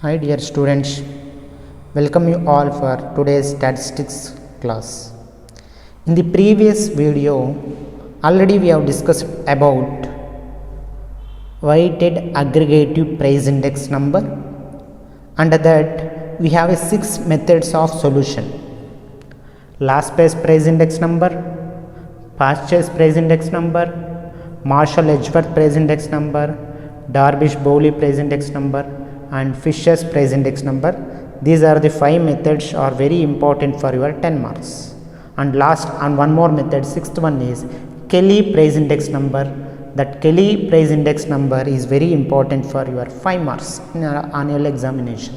Hi dear students, welcome you all for today's statistics class. In the previous video, already we have discussed about weighted aggregative price index number. Under that, we have 6 methods of solution: last place price index number, purchase price index number, Marshall-Edgeworth price index number, Darvish-Bowley price index number, and Fisher's price index number. These are the 5 methods are very important for your 10 marks. And last and one more method, 6th one is Kelly price index number. That Kelly price index number is very important for your 5 marks in our annual examination.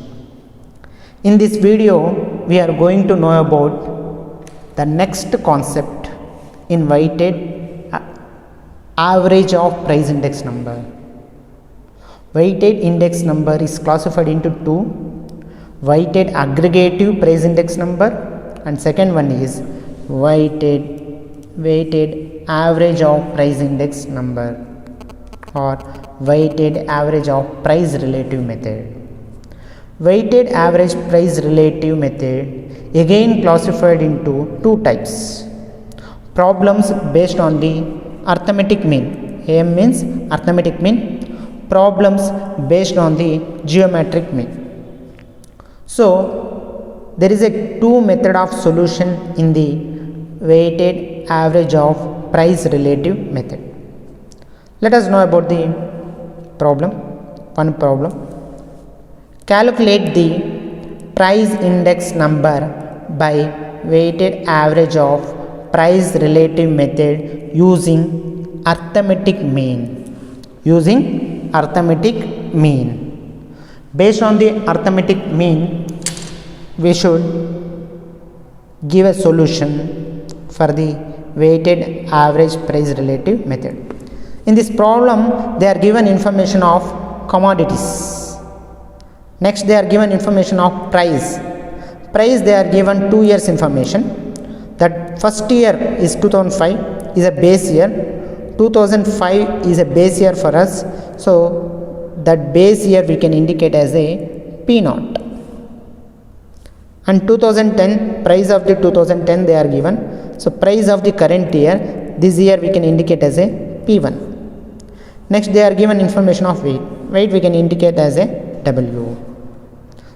In this video, we are going to know about the next concept in weighted average of price index number. Weighted index number is classified into two: weighted aggregative price index number, and second one is weighted average of price index number, or weighted average of price relative method. Weighted average price relative method again classified into two types: problems based on the arithmetic mean. AM means arithmetic mean, problems based on the geometric mean. So there is a two method of solution in the weighted average of price relative method. Let us know about the problem. One problem: calculate the price index number by weighted average of price relative method using arithmetic mean. Based on the arithmetic mean, we should give a solution for the weighted average price relative method. In this problem, they are given information of commodities. Next, they are given information of price. They are given 2 years information. That first year is 2005 is a base year. 2005 is a base year for us, so that base year we can indicate as a P0. And 2010, price of the 2010 they are given, so price of the current year, this year we can indicate as a P1. Next, they are given information of weight we can indicate as a W.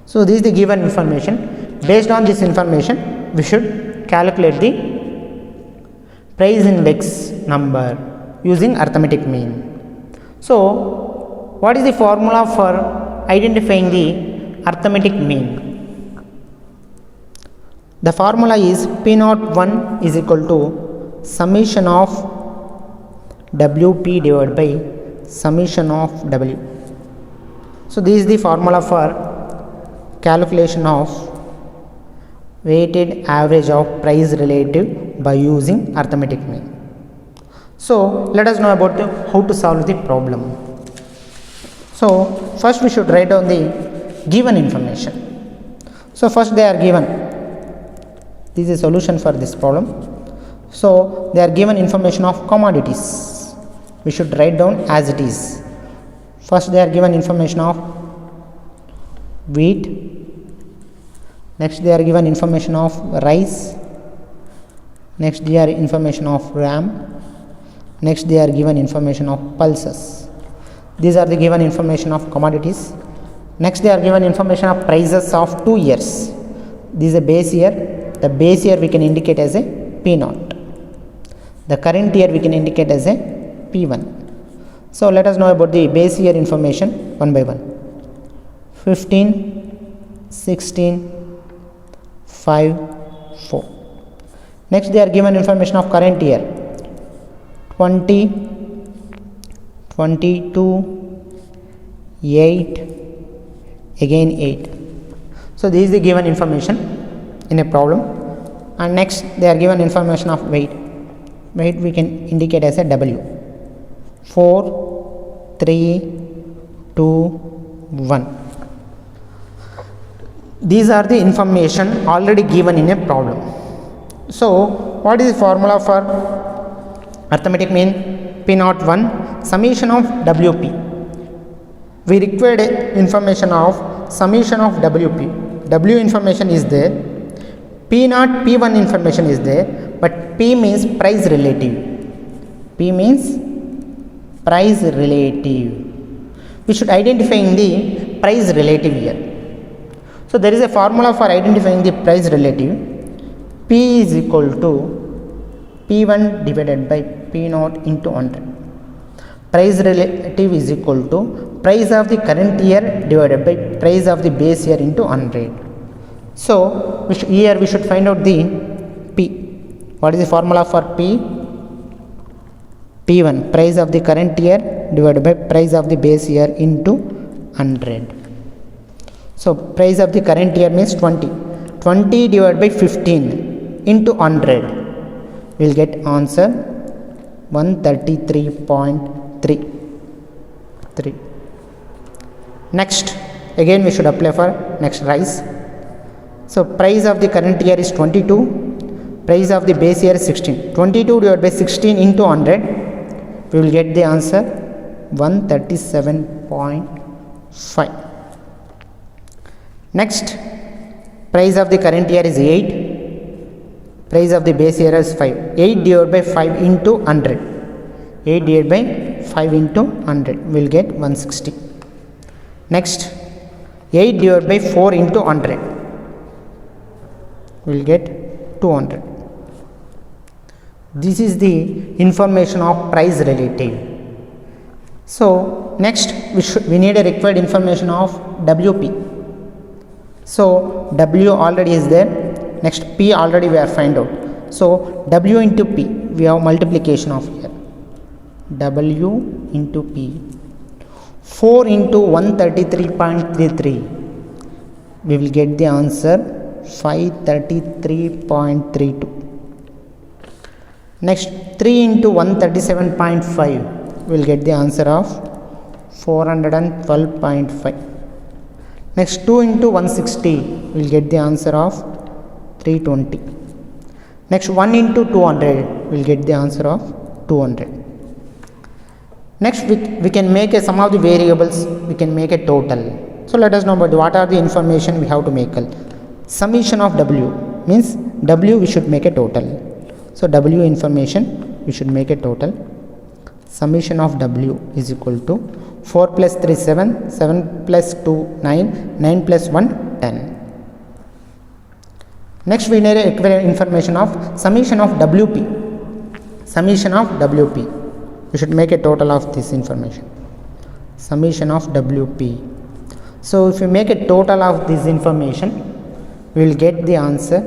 So this is the given information. Based on this information, we should calculate the price index number using arithmetic mean. So what is the formula for identifying the arithmetic mean? The formula is P01 is equal to summation of WP divided by summation of W. So this is the formula for calculation of weighted average of price relative by using arithmetic mean. So let us know about how to solve the problem. So first we should write down the given information. So first they are given, this is a solution for this problem. So they are given information of commodities. We should write down as it is. First they are given information of wheat. Next they are given information of rice. Next they are information of gram. Next they are given information of pulses. These are the given information of commodities. Next they are given information of prices of 2 years. This is a base year. The base year we can indicate as a P0. The current year we can indicate as a P1. So let us know about the base year information one by one. 15, 16, 5, 4. Next they are given information of current year. 20, 22, 8, again 8. So this is the given information in a problem. And next they are given information of weight. Weight we can indicate as a W. 4, 3, 2, 1. These are the information already given in a problem. So what is the formula for arithmetic mean? P01 summation of WP. We required information of summation of WP. W information is there, P naught P1 information is there, but P means price relative. P means price relative. We should identify the price relative here. So there is a formula for identifying the price relative. P is equal to P1 divided by P naught into 100. Price relative is equal to price of the current year divided by price of the base year into 100. So here we should find out the P. What is the formula for P? P1 price of the current year divided by price of the base year into 100. So price of the current year means 20. 20 divided by 15 into 100. We will get answer 133.3. Next, again we should apply for next rise. So price of the current year is 22. Price of the base year is 16. 22 divided by 16 into 100. We will get the answer 137.5. Next, price of the current year is 8. Price of the base year is 5. 8 divided by 5 into 100. 8 divided by 5 into 100. We will get 160. Next, 8 divided by 4 into 100. We will get 200. This is the information of price relative. So next we need a required information of WP. So W already is there. Next P already we have find out. So W into P, we have multiplication of here. W into P. 4 into 133.33. We will get the answer 533.32. Next 3 into 137.5. We will get the answer of 412.5. Next 2 into 160. We will get the answer of 320. Next 1 into 200. We will get the answer of 200. Next we can make a sum of the variables. We can make a total. So let us know about what are the information we have to make. Summation of W means W we should make a total. So W information we should make a total. Summation of W is equal to 4 plus 3 7, 7 plus 2 9, 9 plus 1 10. Next we need equivalent information of summation of WP. Summation of WP. We should make a total of this information. Summation of WP. So if you make a total of this information, we will get the answer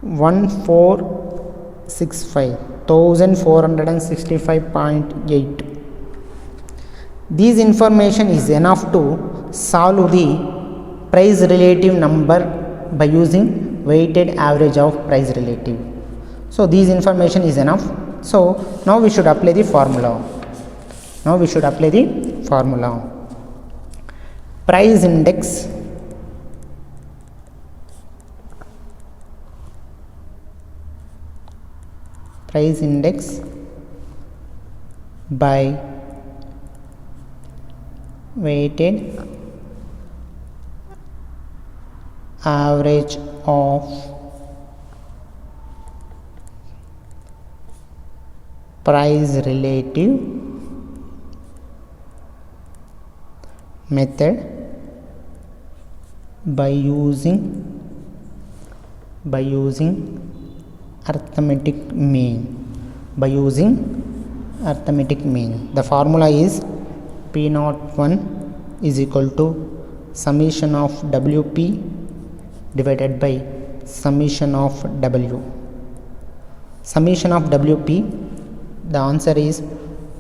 1465.8. This information is enough to solve the price relative number by using weighted average of price relative. So this information is enough. So now we should apply the formula. Price index by weighted average of price relative method by using arithmetic mean. The formula is P01 is equal to summation of WP divided by summation of W. Summation of WP, the answer is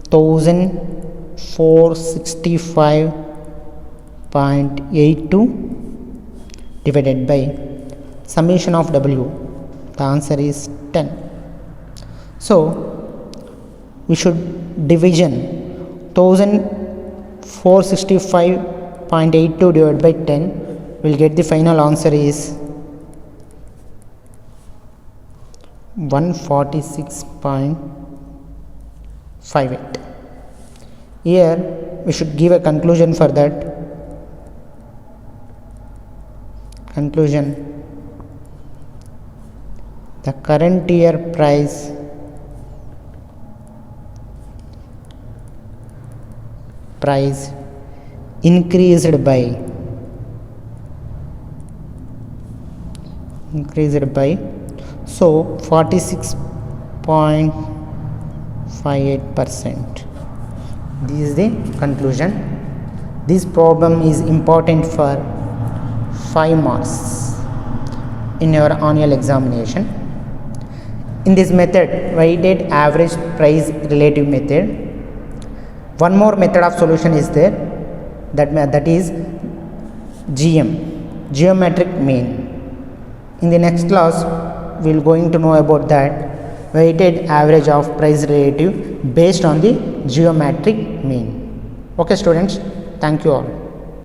1465.82 divided by summation of W, the answer is 10. So we should division 1465.82 divided by 10. We will get the final answer is 146.58. Here we should give a conclusion for that. conclusion, the current year price increased by so 46.58%. This is the conclusion. This problem is important for 5 marks in your annual examination. In this method, weighted average price relative method, one more method of solution is there, that is GM, geometric mean. In the next class we will going to know about that weighted average of price relative based on the geometric mean. Okay students, thank you all.